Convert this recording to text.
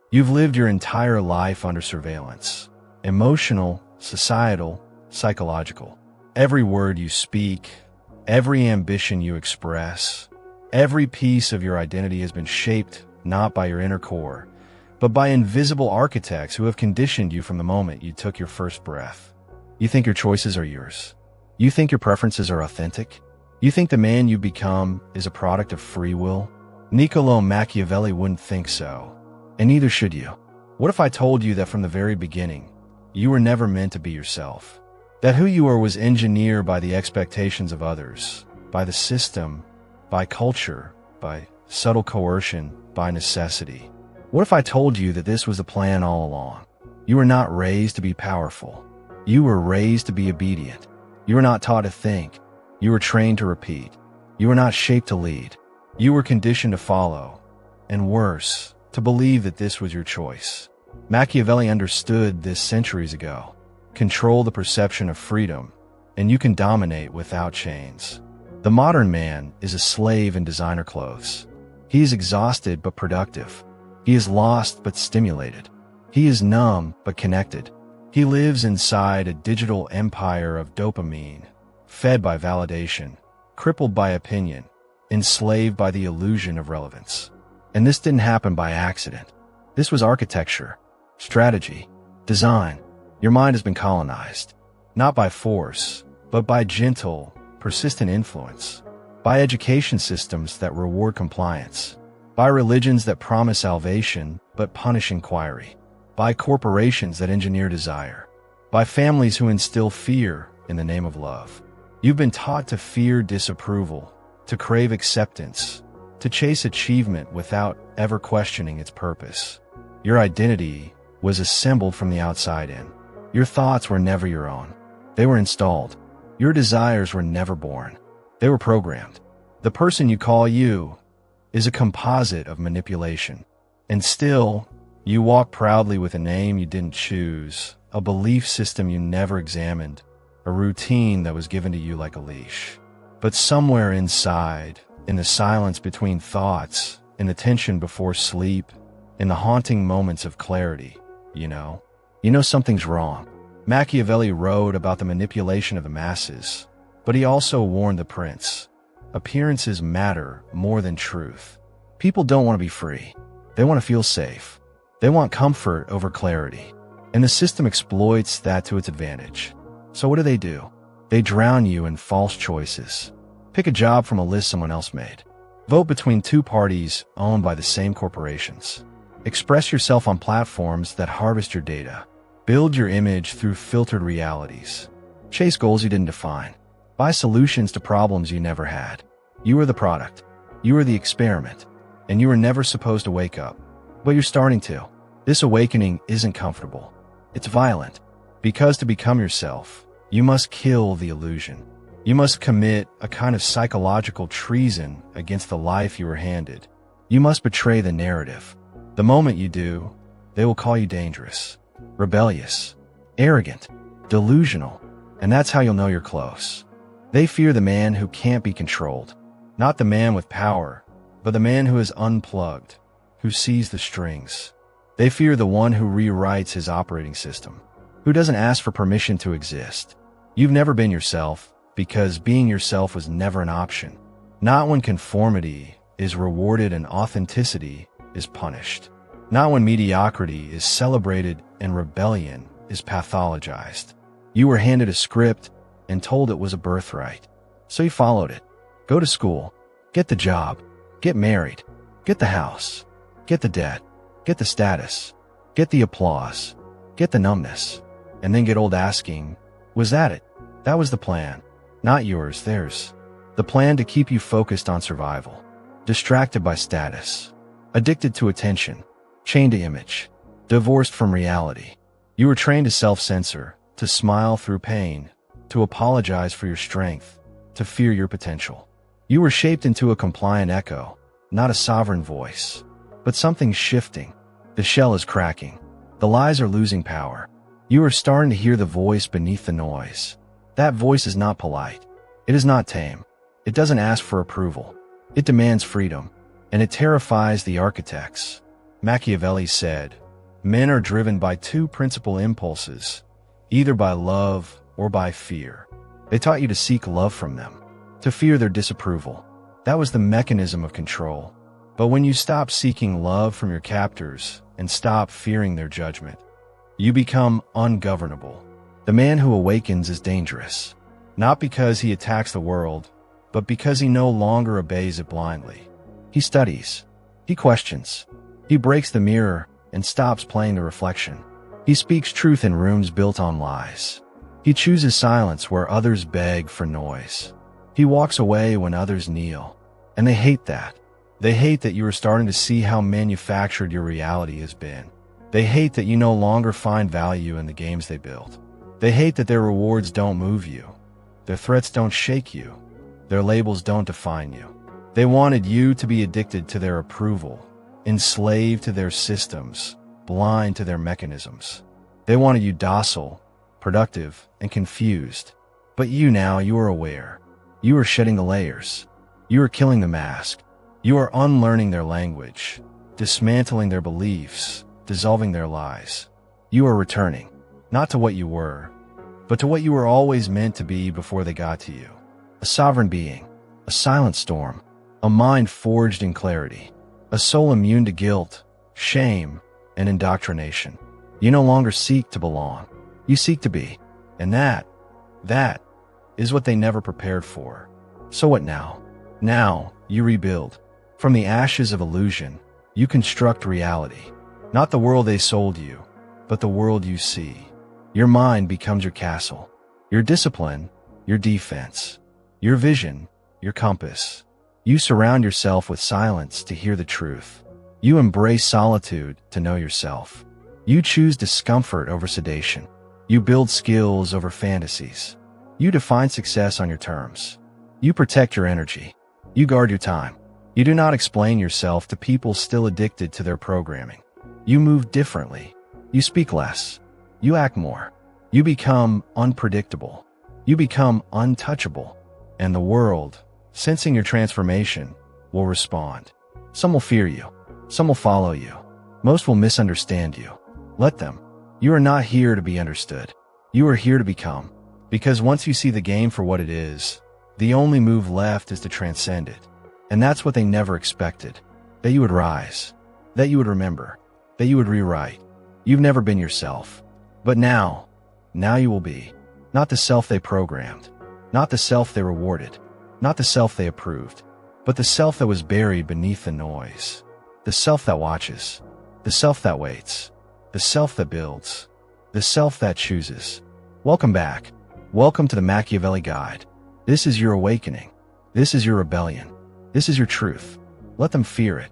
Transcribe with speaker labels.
Speaker 1: You've lived your entire life under surveillance. Emotional, societal, psychological. Every word you speak, every ambition you express, every piece of your identity has been shaped not by your inner core, but by invisible architects who have conditioned you from the moment you took your first breath. You think your choices are yours. You think your preferences are authentic. You think the man you become is a product of free will. Niccolò Machiavelli wouldn't think so, and neither should you. What if I told you that from the very beginning, you were never meant to be yourself? That who you were was engineered by the expectations of others, by the system, by culture, by subtle coercion, by necessity? What if I told you that this was the plan all along? You were not raised to be powerful. You were raised to be obedient. You were not taught to think. You were trained to repeat. You were not shaped to lead. You were conditioned to follow, and worse, to believe that this was your choice. Machiavelli understood this centuries ago. Control the perception of freedom, and you can dominate without chains. The modern man is a slave in designer clothes. He is exhausted but productive. He is lost but stimulated. He is numb but connected. He lives inside a digital empire of dopamine, fed by validation, crippled by opinion, enslaved by the illusion of relevance. And this didn't happen by accident. This was architecture, strategy, design. Your mind has been colonized, not by force, but by gentle, persistent influence, by education systems that reward compliance, by religions that promise salvation but punish inquiry, by corporations that engineer desire, by families who instill fear in the name of love. You've been taught to fear disapproval, to crave acceptance, to chase achievement without ever questioning its purpose. Your identity was assembled from the outside in. Your thoughts were never your own. They were installed. Your desires were never born. They were programmed. The person you call you is a composite of manipulation. And still, you walk proudly with a name you didn't choose, a belief system you never examined, a routine that was given to you like a leash. But somewhere inside, in the silence between thoughts, in the tension before sleep, in the haunting moments of clarity, you know something's wrong. Machiavelli wrote about the manipulation of the masses, but he also warned the prince. Appearances matter more than truth. People don't want to be free. They want to feel safe. They want comfort over clarity. And the system exploits that to its advantage. So what do? They drown you in false choices. Pick a job from a list someone else made. Vote between two parties owned by the same corporations. Express yourself on platforms that harvest your data. Build your image through filtered realities. Chase goals you didn't define. Buy solutions to problems you never had. You are the product. You are the experiment. And you were never supposed to wake up. But you're starting to. This awakening isn't comfortable. It's violent. Because to become yourself, you must kill the illusion. You must commit a kind of psychological treason against the life you were handed. You must betray the narrative. The moment you do, they will call you dangerous, rebellious, arrogant, delusional, and that's how you'll know you're close. They fear the man who can't be controlled, not the man with power, but the man who is unplugged, who sees the strings. They fear the one who rewrites his operating system, who doesn't ask for permission to exist. You've never been yourself because being yourself was never an option. Not when conformity is rewarded and authenticity is punished. Not when mediocrity is celebrated and rebellion is pathologized. You were handed a script and told it was a birthright. So you followed it. Go to school. Get the job. Get married. Get the house. Get the debt. Get the status. Get the applause. Get the numbness. And then get old asking, was that it? That was the plan. Not yours, theirs. The plan to keep you focused on survival. Distracted by status. Addicted to attention. Chained to image. Divorced from reality. You were trained to self-censor, to smile through pain, to apologize for your strength, to fear your potential. You were shaped into a compliant echo, not a sovereign voice. But something's shifting. The shell is cracking. The lies are losing power. You are starting to hear the voice beneath the noise. That voice is not polite. It is not tame. It doesn't ask for approval. It demands freedom. And it terrifies the architects. Machiavelli said, "Men are driven by two principal impulses, either by love or by fear." They taught you to seek love from them, to fear their disapproval. That was the mechanism of control. But when you stop seeking love from your captors and stop fearing their judgment, you become ungovernable. The man who awakens is dangerous, not because he attacks the world, but because he no longer obeys it blindly. He studies. He questions. He breaks the mirror and stops playing the reflection. He speaks truth in rooms built on lies. He chooses silence where others beg for noise. He walks away when others kneel. And they hate that. They hate that you are starting to see how manufactured your reality has been. They hate that you no longer find value in the games they built. They hate that their rewards don't move you. Their threats don't shake you. Their labels don't define you. They wanted you to be addicted to their approval, enslaved to their systems, blind to their mechanisms. They wanted you docile, productive, and confused. But you are aware. You are shedding the layers. You are killing the mask. You are unlearning their language, dismantling their beliefs, dissolving their lies. You are returning, not to what you were, but to what you were always meant to be before they got to you. A sovereign being, a silent storm, a mind forged in clarity, a soul immune to guilt, shame, and indoctrination. You no longer seek to belong. You seek to be. And that is what they never prepared for. So what now? Now, you rebuild. From the ashes of illusion, you construct reality. Not the world they sold you, but the world you see. Your mind becomes your castle. Your discipline, your defense. Your vision, your compass. You surround yourself with silence to hear the truth. You embrace solitude to know yourself. You choose discomfort over sedation. You build skills over fantasies. You define success on your terms. You protect your energy. You guard your time. You do not explain yourself to people still addicted to their programming. You move differently. You speak less. You act more. You become unpredictable. You become untouchable. And the world, sensing your transformation, will respond. Some will fear you. Some will follow you. Most will misunderstand you. Let them. You are not here to be understood. You are here to become. Because once you see the game for what it is, the only move left is to transcend it. And that's what they never expected. That you would rise. That you would remember. That you would rewrite. You've never been yourself. But now you will be. Not the self they programmed. Not the self they rewarded. Not the self they approved. But the self that was buried beneath the noise. The self that watches. The self that waits. The self that builds. The self that chooses. Welcome back. Welcome to the Machiavelli Guide. This is your awakening. This is your rebellion. This is your truth. Let them fear it.